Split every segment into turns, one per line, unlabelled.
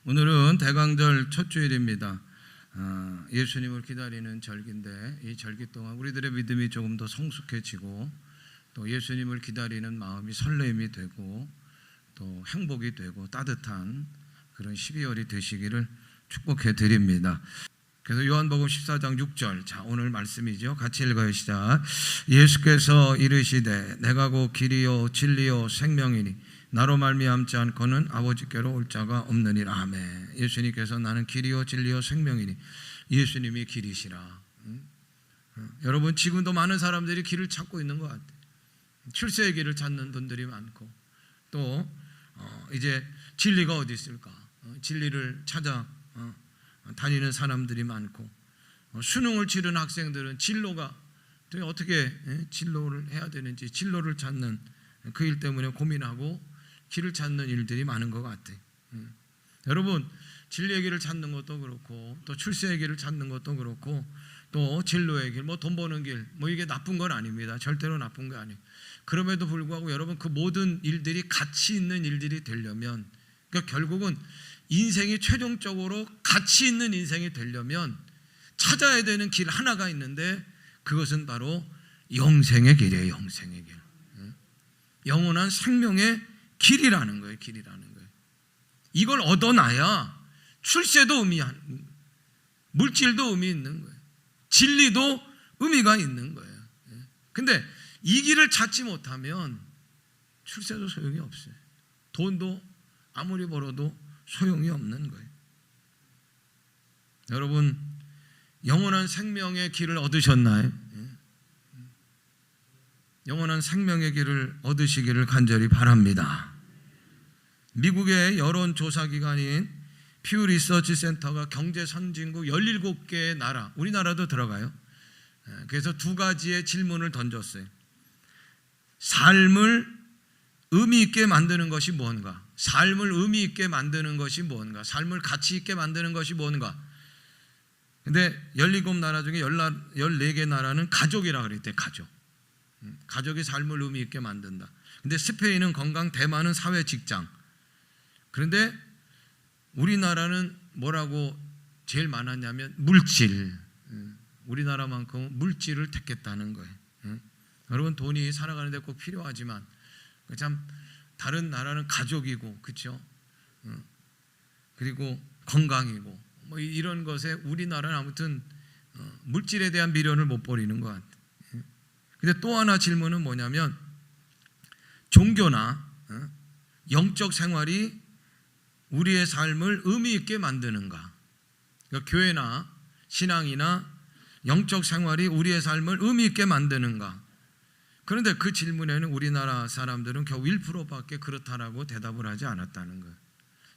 오늘은 대강절 첫 주일입니다. 예수님을 기다리는 절기인데 이 절기 동안 우리들의 믿음이 조금 더 성숙해지고 또 예수님을 기다리는 마음이 설렘이 되고 또 행복이 되고 따뜻한 그런 12월이 되시기를 축복해 드립니다. 그래서 요한복음 14장 6절, 자 오늘 말씀이죠. 같이 읽어요. 시작. 예수께서 이르시되 내가 곧 길이요 진리요 생명이니 나로 말미암지 않고는 아버지께로 올 자가 없느니라. 아멘. 예수님께서 나는 길이요 진리요 생명이니 예수님이 길이시라. 여러분 지금도 많은 사람들이 길을 찾고 있는 것 같아요. 출세의 길을 찾는 분들이 많고 또 이제 진리가 어디 있을까? 진리를 찾아 다니는 사람들이 많고 수능을 치른 학생들은 진로가 어떻게 진로를 해야 되는지 진로를 찾는 그 일 때문에 고민하고 길을 찾는 일들이 많은 것 같아요. 여러분 진리의 길을 찾는 것도 그렇고 또 출세의 길을 찾는 것도 그렇고 또 진로의 길, 돈 버는 길, 이게 나쁜 건 아닙니다. 절대로 나쁜 게 아니에요. 그럼에도 불구하고 여러분 그 모든 일들이 가치 있는 일들이 되려면 그러니까 결국은 인생이 최종적으로 가치 있는 인생이 되려면 찾아야 되는 길 하나가 있는데 그것은 바로 영생의 길이에요. 영생의 길. 영원한 생명의 길이라는 거예요. 길이라는 거예요. 이걸 얻어놔야 출세도 물질도 의미 있는 거예요. 진리도 의미가 있는 거예요. 근데 이 길을 찾지 못하면 출세도 소용이 없어요. 돈도 아무리 벌어도 소용이 없는 거예요. 여러분 영원한 생명의 길을 얻으셨나요? 영원한 생명의 길을 얻으시기를 간절히 바랍니다. 미국의 여론조사기관인 퓨 리서치 센터가 경제 선진국 17개의 나라, 우리나라도 들어가요. 그래서 두 가지의 질문을 던졌어요. 삶을 의미 있게 만드는 것이 뭔가? 삶을 의미 있게 만드는 것이 뭔가? 삶을 가치 있게 만드는 것이 뭔가? 근데 17나라 중에 14개 나라는 가족이라고 그랬대요. 가족이 삶을 의미 있게 만든다. 근데 스페인은 건강, 대만은 사회, 직장. 그런데 우리나라는 뭐라고 제일 많았냐면 물질. 우리나라만큼은 물질을 택했다는 거예요. 여러분 돈이 살아가는 데 꼭 필요하지만 참 다른 나라는 가족이고 그렇죠? 그리고 건강이고 이런 것에 우리나라는 아무튼 물질에 대한 미련을 못 버리는 것 같아요. 근데 또 하나 질문은 뭐냐면 종교나 영적 생활이 우리의 삶을 의미 있게 만드는가? 그러니까 교회나 신앙이나 영적 생활이 우리의 삶을 의미 있게 만드는가? 그런데 그 질문에는 우리나라 사람들은 겨우 1%밖에 그렇다라고 대답을 하지 않았다는 거예요.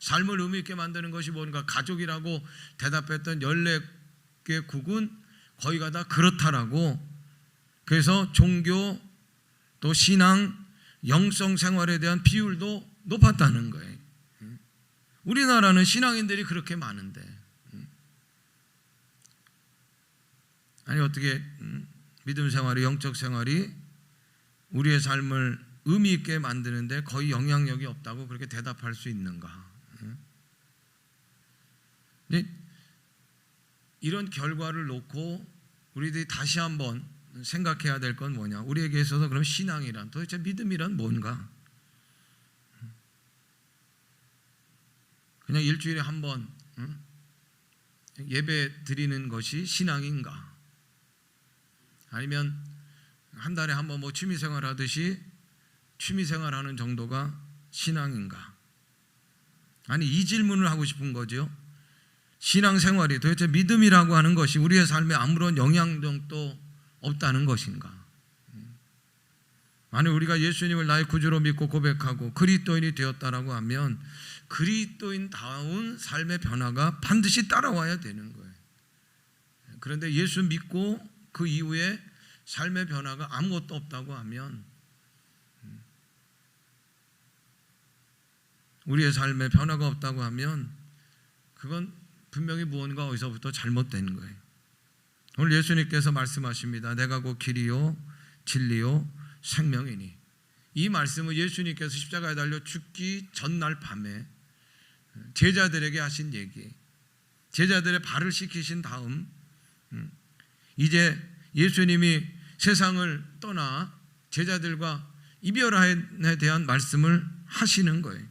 삶을 의미 있게 만드는 것이 뭔가? 가족이라고 대답했던 14개국은 거의가 다 그렇다라고. 그래서 종교 또 신앙 영성 생활에 대한 비율도 높았다는 거예요. 우리나라는 신앙인들이 그렇게 많은데 아니 어떻게 믿음 생활이 영적 생활이 우리의 삶을 의미 있게 만드는데 거의 영향력이 없다고 그렇게 대답할 수 있는가? 이런 결과를 놓고 우리들이 다시 한번 생각해야 될 건 뭐냐? 우리에게 있어서 그럼 신앙이란 도대체 믿음이란 뭔가? 그냥 일주일에 한 번 예배 드리는 것이 신앙인가? 아니면 한 달에 한 번 취미생활 하듯이 취미생활 하는 정도가 신앙인가? 아니 이 질문을 하고 싶은 거죠. 신앙생활이 도대체 믿음이라고 하는 것이 우리의 삶에 아무런 영향력도 없다는 것인가? 만약 우리가 예수님을 나의 구주로 믿고 고백하고 그리스도인이 되었다라고 하면 그리스도인다운 삶의 변화가 반드시 따라와야 되는 거예요. 그런데 예수 믿고 그 이후에 삶의 변화가 아무것도 없다고 하면 우리의 삶에 변화가 없다고 하면 그건 분명히 무언가 어디서부터 잘못된 거예요. 오늘 예수님께서 말씀하십니다. 내가 곧 길이요 진리요 생명이니. 이 말씀은 예수님께서 십자가에 달려 죽기 전날 밤에 제자들에게 하신 얘기, 제자들의 발을 씻기신 다음 이제 예수님이 세상을 떠나 제자들과 이별에 대한 말씀을 하시는 거예요.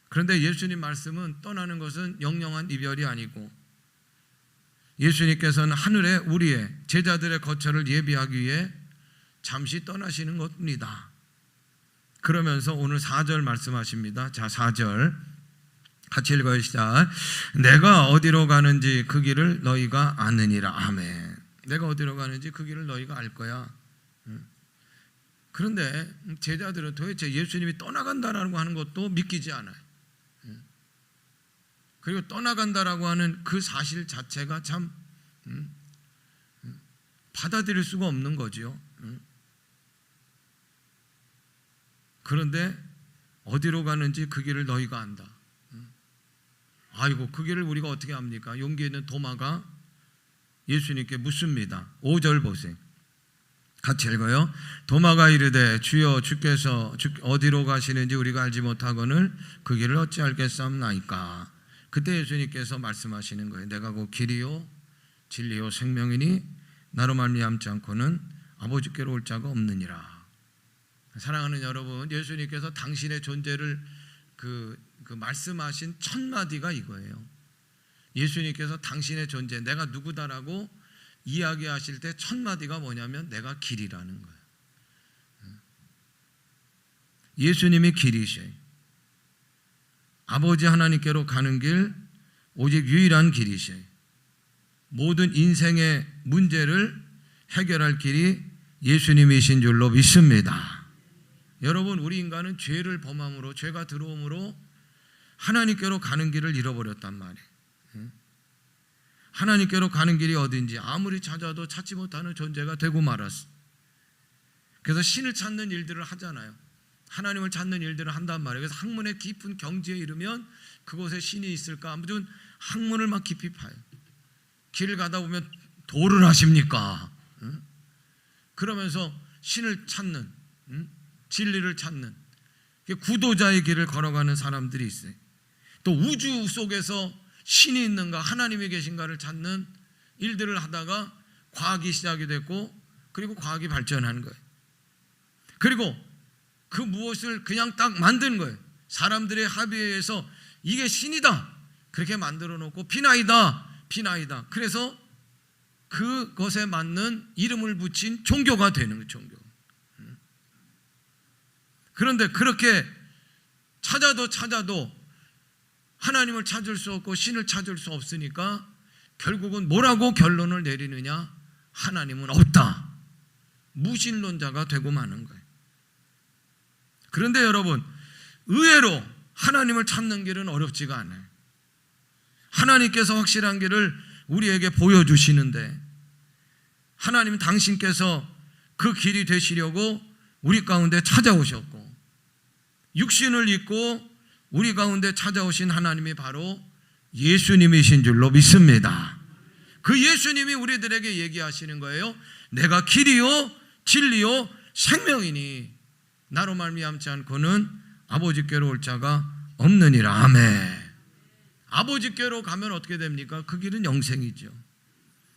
그런데 예수님 말씀은 떠나는 것은 영영한 이별이 아니고 예수님께서는 하늘에 우리의 제자들의 거처를 예비하기 위해 잠시 떠나시는 것입니다. 그러면서 오늘 4절 말씀하십니다. 자, 4절 같이 읽어요. 시작. 내가 어디로 가는지 그 길을 너희가 아느니라. 아멘. 내가 어디로 가는지 그 길을 너희가 알 거야. 그런데 제자들은 도대체 예수님이 떠나간다라고 하는 것도 믿기지 않아요. 그리고 떠나간다라고 하는 그 사실 자체가 참 받아들일 수가 없는 거죠. 그런데 어디로 가는지 그 길을 너희가 안다. 아이고, 그 길을 우리가 어떻게 압니까? 용기 있는 도마가 예수님께 묻습니다. 5절 보세요. 같이 읽어요. 도마가 이르되 주여 주께서 어디로 가시는지 우리가 알지 못하거늘 그 길을 어찌 알겠사옵나이까. 그때 예수님께서 말씀하시는 거예요. 내가 곧 길이요 진리요 생명이니 나로 말미암지 않고는 아버지께로 올 자가 없느니라. 사랑하는 여러분, 예수님께서 당신의 존재를 그 말씀하신 첫 마디가 이거예요. 예수님께서 당신의 존재, 내가 누구다라고 이야기하실 때 첫 마디가 뭐냐면 내가 길이라는 거예요. 예수님이 길이셔요. 아버지 하나님께로 가는 길, 오직 유일한 길이셔요. 모든 인생의 문제를 해결할 길이 예수님이신 줄로 믿습니다. 여러분, 우리 인간은 죄를 범함으로, 죄가 들어옴으로 하나님께로 가는 길을 잃어버렸단 말이에요. 하나님께로 가는 길이 어딘지 아무리 찾아도 찾지 못하는 존재가 되고 말았어. 그래서 신을 찾는 일들을 하잖아요. 하나님을 찾는 일들을 한단 말이에요. 그래서 학문의 깊은 경지에 이르면 그곳에 신이 있을까? 아무튼 학문을 막 깊이 파요. 길을 가다 보면 도를 하십니까? 그러면서 신을 찾는, 진리를 찾는 구도자의 길을 걸어가는 사람들이 있어요. 또 우주 속에서 신이 있는가, 하나님이 계신가를 찾는 일들을 하다가 과학이 시작이 됐고, 그리고 과학이 발전하는 거예요. 그리고 그 무엇을 그냥 딱 만든 거예요. 사람들의 합의에 의해서 이게 신이다 그렇게 만들어 놓고 비나이다. 그래서 그것에 맞는 이름을 붙인 종교가 되는 거예요. 종교. 그런데 그렇게 찾아도 하나님을 찾을 수 없고 신을 찾을 수 없으니까 결국은 뭐라고 결론을 내리느냐? 하나님은 없다. 무신론자가 되고 마는 거예요. 그런데 여러분, 의외로 하나님을 찾는 길은 어렵지가 않아요. 하나님께서 확실한 길을 우리에게 보여주시는데, 하나님 당신께서 그 길이 되시려고 우리 가운데 찾아오셨고, 육신을 입고 우리 가운데 찾아오신 하나님이 바로 예수님이신 줄로 믿습니다. 그 예수님이 우리들에게 얘기하시는 거예요. 내가 길이요 진리요 생명이니 나로 말미암지 않고는 아버지께로 올 자가 없느니라. 아멘. 아버지께로 가면 어떻게 됩니까? 그 길은 영생이죠.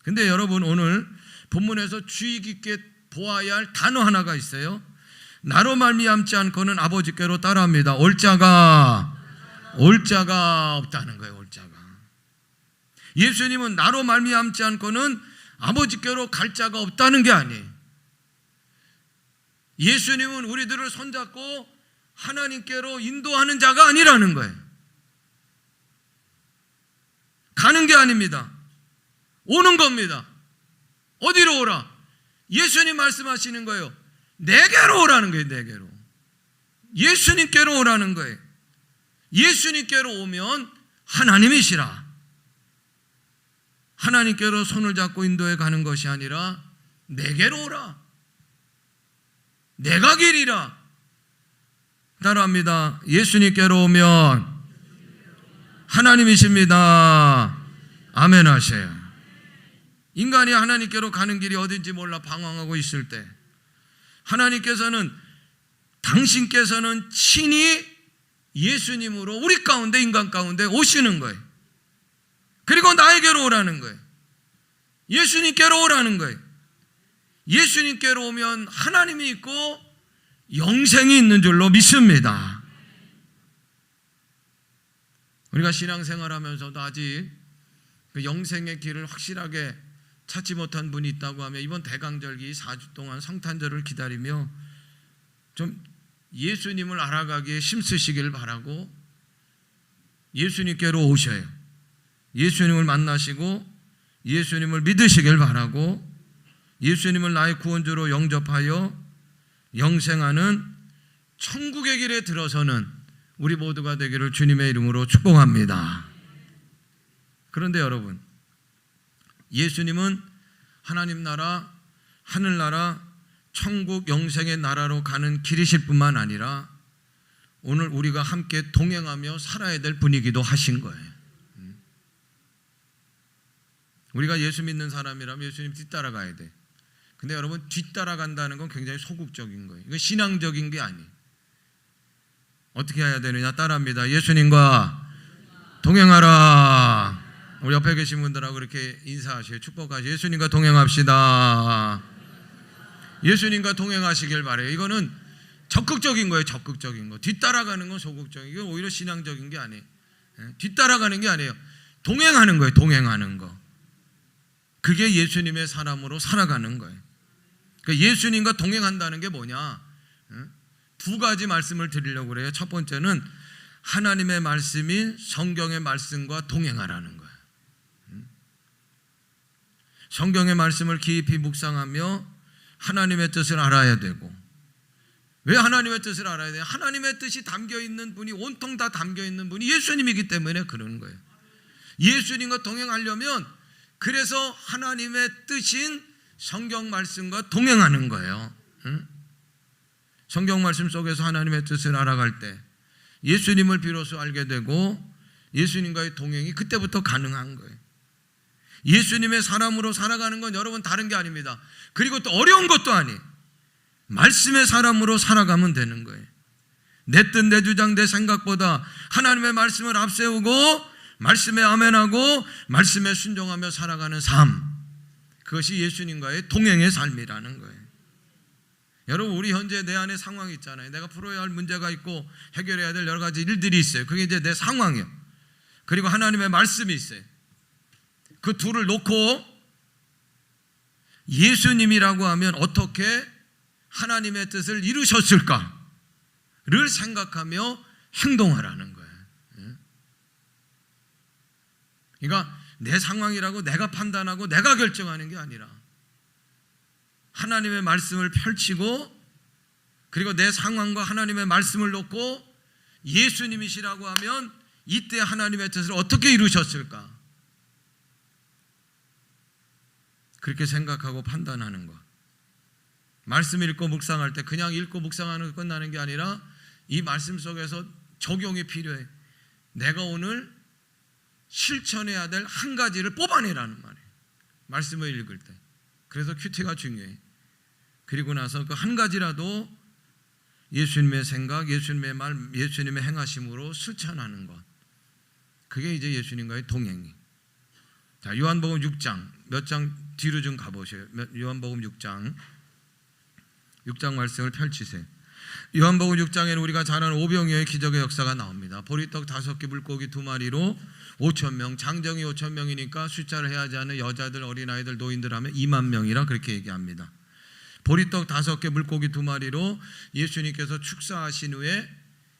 근데 여러분, 오늘 본문에서 주의 깊게 보아야 할 단어 하나가 있어요. 나로 말미암지 않고는 아버지께로 따라합니다. 올 자가 없다는 거예요. 올 자가. 예수님은 나로 말미암지 않고는 아버지께로 갈 자가 없다는 게 아니에요. 예수님은 우리들을 손잡고 하나님께로 인도하는 자가 아니라는 거예요. 가는 게 아닙니다. 오는 겁니다. 어디로 오라? 예수님 말씀하시는 거예요. 내게로 오라는 거예요. 내게로. 예수님께로 오라는 거예요. 예수님께로 오면 하나님이시라. 하나님께로 손을 잡고 인도해 가는 것이 아니라 내게로 오라. 내가 길이라. 따라합니다. 예수님께로 오면 하나님이십니다. 아멘 하세요. 인간이 하나님께로 가는 길이 어딘지 몰라 방황하고 있을 때, 하나님께서는 당신께서는 친히 예수님으로 우리 가운데, 인간 가운데 오시는 거예요. 그리고 나에게로 오라는 거예요. 예수님께로 오라는 거예요. 예수님께로 오면 하나님이 있고 영생이 있는 줄로 믿습니다. 우리가 신앙생활하면서도 아직 그 영생의 길을 확실하게 찾지 못한 분이 있다고 하면 이번 대강절기 4주 동안 성탄절을 기다리며 좀 예수님을 알아가기에 힘쓰시길 바라고, 예수님께로 오셔요. 예수님을 만나시고 예수님을 믿으시길 바라고, 예수님을 나의 구원주로 영접하여 영생하는 천국의 길에 들어서는 우리 모두가 되기를 주님의 이름으로 축복합니다. 그런데 여러분, 예수님은 하나님 나라, 하늘나라, 천국 영생의 나라로 가는 길이실 뿐만 아니라 오늘 우리가 함께 동행하며 살아야 될 분이기도 하신 거예요. 우리가 예수 믿는 사람이라면 예수님 뒤따라가야 돼. 근데 여러분, 뒤따라간다는 건 굉장히 소극적인 거예요. 이건 신앙적인 게 아니에요. 어떻게 해야 되느냐? 따라합니다. 예수님과 동행하라. 우리 옆에 계신 분들하고 이렇게 인사하시고 축복하시고, 예수님과 동행합시다. 예수님과 동행하시길 바래요. 이거는 적극적인 거예요. 적극적인 거. 뒤따라가는 건 소극적인, 이건 오히려 신앙적인 게 아니에요. 뒤따라가는 게 아니에요. 동행하는 거예요. 동행하는 거. 그게 예수님의 사람으로 살아가는 거예요. 그러니까 예수님과 동행한다는 게 뭐냐? 두 가지 말씀을 드리려고 그래요. 첫 번째는 하나님의 말씀인 성경의 말씀과 동행하라는 거예요. 성경의 말씀을 깊이 묵상하며 하나님의 뜻을 알아야 되고, 왜 하나님의 뜻을 알아야 돼요? 하나님의 뜻이 담겨있는 분이, 온통 다 담겨있는 분이 예수님이기 때문에 그러는 거예요. 예수님과 동행하려면 그래서 하나님의 뜻인 성경 말씀과 동행하는 거예요. 성경 말씀 속에서 하나님의 뜻을 알아갈 때 예수님을 비로소 알게 되고 예수님과의 동행이 그때부터 가능한 거예요. 예수님의 사람으로 살아가는 건 여러분 다른 게 아닙니다. 그리고 또 어려운 것도 아니에요. 말씀의 사람으로 살아가면 되는 거예요. 내 뜻, 내 주장, 내 생각보다 하나님의 말씀을 앞세우고 말씀에 아멘하고 말씀에 순종하며 살아가는 삶, 그것이 예수님과의 동행의 삶이라는 거예요. 여러분, 우리 현재 내 안에 상황이 있잖아요. 내가 풀어야 할 문제가 있고 해결해야 될 여러 가지 일들이 있어요. 그게 이제 내 상황이에요. 그리고 하나님의 말씀이 있어요. 그 둘을 놓고 예수님이라고 하면 어떻게 하나님의 뜻을 이루셨을까를 생각하며 행동하라는 거예요. 그러니까 내 상황이라고 내가 판단하고 내가 결정하는 게 아니라 하나님의 말씀을 펼치고, 그리고 내 상황과 하나님의 말씀을 놓고 예수님이시라고 하면 이때 하나님의 뜻을 어떻게 이루셨을까, 그렇게 생각하고 판단하는 것. 말씀 읽고 묵상할 때 그냥 읽고 묵상하는 거 끝나는 게 아니라 이 말씀 속에서 적용이 필요해. 내가 오늘 실천해야 될 한 가지를 뽑아내라는 말이에요. 말씀을 읽을 때. 그래서 큐티가 중요해. 그리고 나서 그 한 가지라도 예수님의 생각, 예수님의 말, 예수님의 행하심으로 실천하는 것. 그게 이제 예수님과의 동행이. 자, 요한복음 6장, 몇 장 뒤로 좀 가보세요. 요한복음 6장 말씀을 펼치세요. 요한복음 6장에는 우리가 잘 아는 오병이어의 기적의 역사가 나옵니다. 보리떡 5개, 물고기 2마리로 5,000명, 장정이 5,000명이니까 숫자를 해야지 않은 여자들, 어린아이들, 노인들 하면 2만 명이라 그렇게 얘기합니다. 보리떡 5개, 물고기 2마리로 예수님께서 축사하신 후에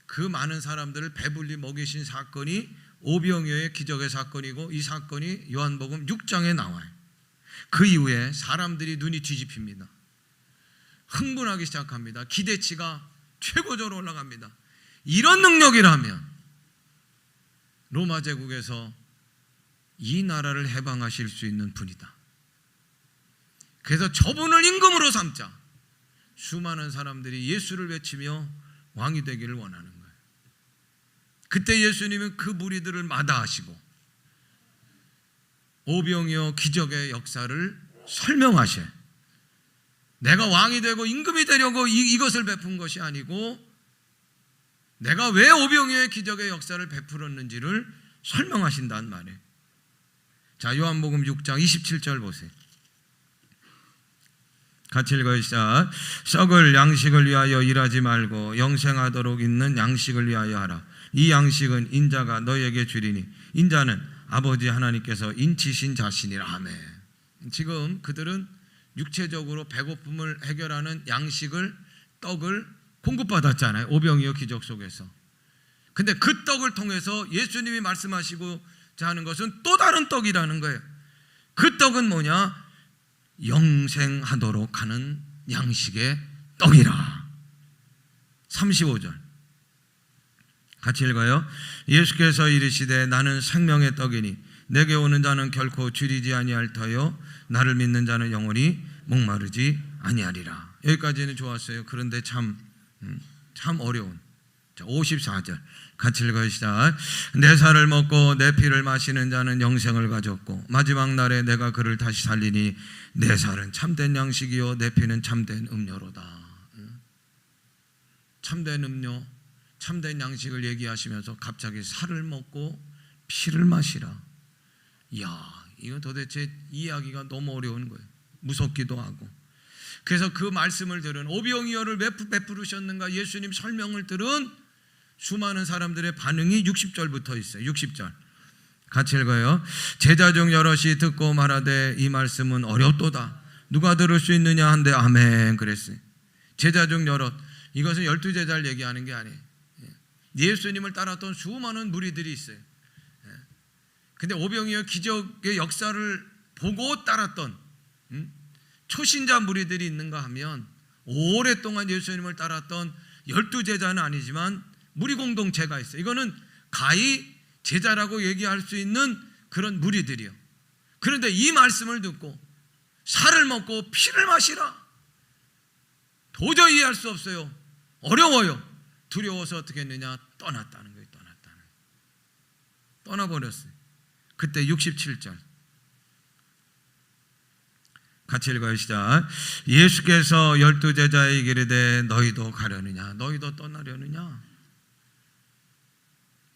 그 많은 사람들을 배불리 먹이신 사건이 오병이어의 기적의 사건이고, 이 사건이 요한복음 6장에 나와요. 그 이후에 사람들이 눈이 뒤집힙니다. 흥분하기 시작합니다. 기대치가 최고조로 올라갑니다. 이런 능력이라면 로마 제국에서 이 나라를 해방하실 수 있는 분이다. 그래서 저분을 임금으로 삼자. 수많은 사람들이 예수를 외치며 왕이 되기를 원하는 거예요. 그때 예수님은 그 무리들을 마다하시고 오병이어 기적의 역사를 설명하셔요. 내가 왕이 되고 임금이 되려고 이것을 베푼 것이 아니고 내가 왜 오병이어의 기적의 역사를 베풀었는지를 설명하신단 말이에요. 자, 요한복음 6장 27절 보세요. 같이 읽어요. 시작. 썩을 양식을 위하여 일하지 말고 영생하도록 있는 양식을 위하여 하라. 이 양식은 인자가 너에게 주리니 인자는 아버지 하나님께서 인치신 자신이라. 아멘. 지금 그들은 육체적으로 배고픔을 해결하는 양식을, 떡을 공급받았잖아요. 오병이어 기적 속에서. 근데 그 떡을 통해서 예수님이 말씀하시고자 하는 것은 또 다른 떡이라는 거예요. 그 떡은 뭐냐? 영생하도록 하는 양식의 떡이라. 35절 같이 읽어요. 예수께서 이르시되 나는 생명의 떡이니 내게 오는 자는 결코 줄이지 아니할 터요 나를 믿는 자는 영원히 목마르지 아니하리라. 여기까지는 좋았어요. 그런데 참 어려운. 자, 54절 같이 읽어요. 시작. 내 살을 먹고 내 피를 마시는 자는 영생을 가졌고 마지막 날에 내가 그를 다시 살리니 내 살은 참된 양식이요 내 피는 참된 음료로다. 참된 음료, 참된 양식을 얘기하시면서 갑자기 살을 먹고 피를 마시라. 이야, 이건 도대체 이해하기가 너무 어려운 거예요. 무섭기도 하고. 그래서 그 말씀을 들은, 오병이어를 왜 베푸르셨는가 예수님 설명을 들은 수많은 사람들의 반응이 60절부터 있어요. 60절 같이 읽어요. 제자 중 여럿이 듣고 말하되 이 말씀은 어렵도다. 누가 들을 수 있느냐 한데 아멘 그랬어요. 제자 중 여럿, 이것은 12제자를 얘기하는 게 아니에요. 예수님을 따랐던 수많은 무리들이 있어요. 근데 오병이어 기적의 역사를 보고 따랐던 초신자 무리들이 있는가 하면 오랫동안 예수님을 따랐던 12제자는 아니지만 무리 공동체가 있어요. 이거는 가히 제자라고 얘기할 수 있는 그런 무리들이요. 그런데 이 말씀을 듣고 살을 먹고 피를 마시라. 도저히 이해할 수 없어요. 어려워요. 두려워서 어떻게 했느냐? 떠났다는 거예요. 떠나버렸어요. 그때 67절 같이 읽어요. 시작. 예수께서 12제자에게 이르되 너희도 가려느냐? 너희도 떠나려느냐?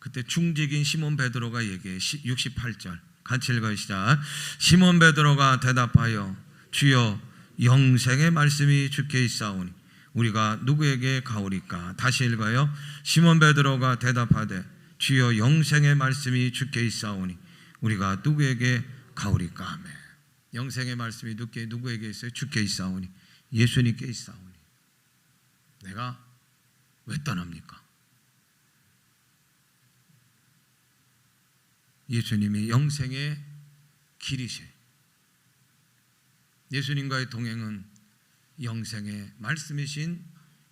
그때 중직인 시몬 베드로가 얘기해. 68절 같이 읽어요. 시작. 시몬 베드로가 대답하여 주여 영생의 말씀이 주께 있사오니 우리가 누구에게 가오리까? 다시 읽어요. 시몬 베드로가 대답하되 주여 영생의 말씀이 주께 있사오니 우리가 누구에게 가오리까? 아멘. 영생의 말씀이 누구에게 있어요? 주께 있사오니 예수님께 있사오니 내가 왜 떠납니까? 예수님이 영생의 길이세요. 예수님과의 동행은 영생의 말씀이신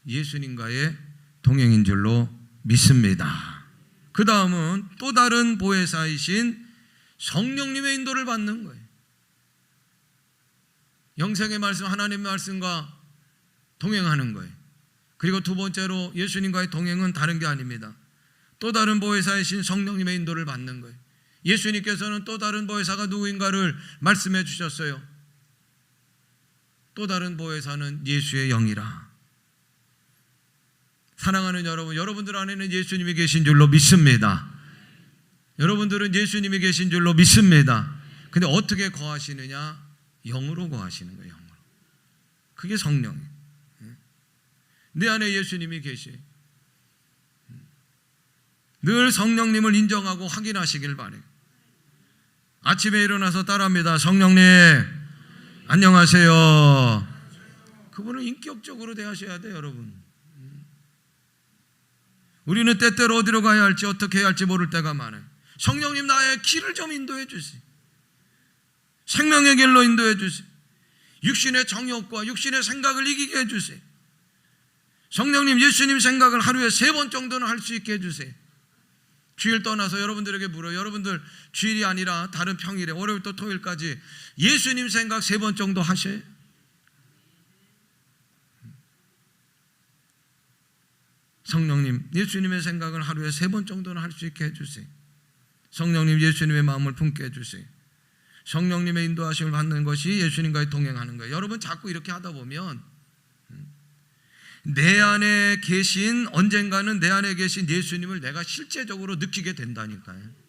예수님과의 동행인 줄로 믿습니다. 그 다음은 또 다른 보혜사이신 성령님의 인도를 받는 거예요. 영생의 말씀, 하나님의 말씀과 동행하는 거예요. 그리고 두 번째로 예수님과의 동행은 다른 게 아닙니다. 또 다른 보혜사이신 성령님의 인도를 받는 거예요. 예수님께서는 또 다른 보혜사가 누구인가를 말씀해 주셨어요. 또 다른 보혜사는 예수의 영이라. 사랑하는 여러분, 여러분들 안에는 예수님이 계신 줄로 믿습니다. 여러분들은 예수님이 계신 줄로 믿습니다. 근데 어떻게 거하시느냐? 영으로 거하시는 거예요. 영으로. 그게 성령이에요. 내 안에 예수님이 계시. 늘 성령님을 인정하고 확인하시길 바래요. 아침에 일어나서 따라합니다. 성령님 안녕하세요. 그분을 인격적으로 대하셔야 돼요. 여러분. 우리는 때때로 어디로 가야 할지 어떻게 해야 할지 모를 때가 많아요. 성령님 나의 길을 좀 인도해 주세요. 생명의 길로 인도해 주세요. 육신의 정욕과 육신의 생각을 이기게 해주세요. 성령님 예수님 생각을 하루에 3번 정도는 할 수 있게 해주세요. 주일 떠나서 여러분들에게 물어요. 여러분들 주일이 아니라 다른 평일에 월요일부터 토요일까지 예수님 생각 3번 정도 하셔요? 성령님 예수님의 생각을 하루에 3번 정도는 할 수 있게 해주세요. 성령님 예수님의 마음을 품게 해주세요. 성령님의 인도하심을 받는 것이 예수님과의 동행하는 거예요. 여러분 자꾸 이렇게 하다 보면 내 안에 계신, 언젠가는 내 안에 계신 예수님을 내가 실제적으로 느끼게 된다니까요.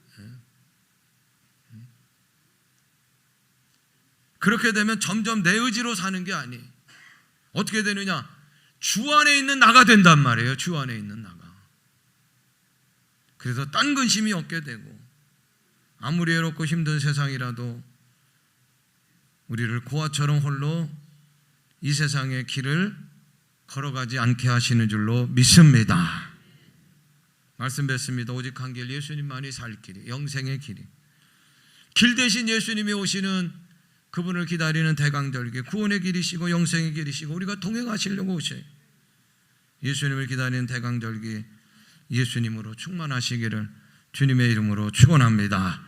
그렇게 되면 점점 내 의지로 사는 게 아니에요. 어떻게 되느냐? 주 안에 있는 나가 된단 말이에요. 주 안에 있는 나가. 그래서 딴 근심이 없게 되고, 아무리 외롭고 힘든 세상이라도 우리를 고아처럼 홀로 이 세상의 길을 걸어가지 않게 하시는 줄로 믿습니다. 말씀 뵙습니다. 오직 한 길, 예수님만이 살 길이, 영생의 길이. 길 대신 예수님이 오시는 그분을 기다리는 대강절기, 구원의 길이시고 영생의 길이시고 우리가 동행하시려고 오셔요. 예수님을 기다리는 대강절기, 예수님으로 충만하시기를 주님의 이름으로 축원합니다.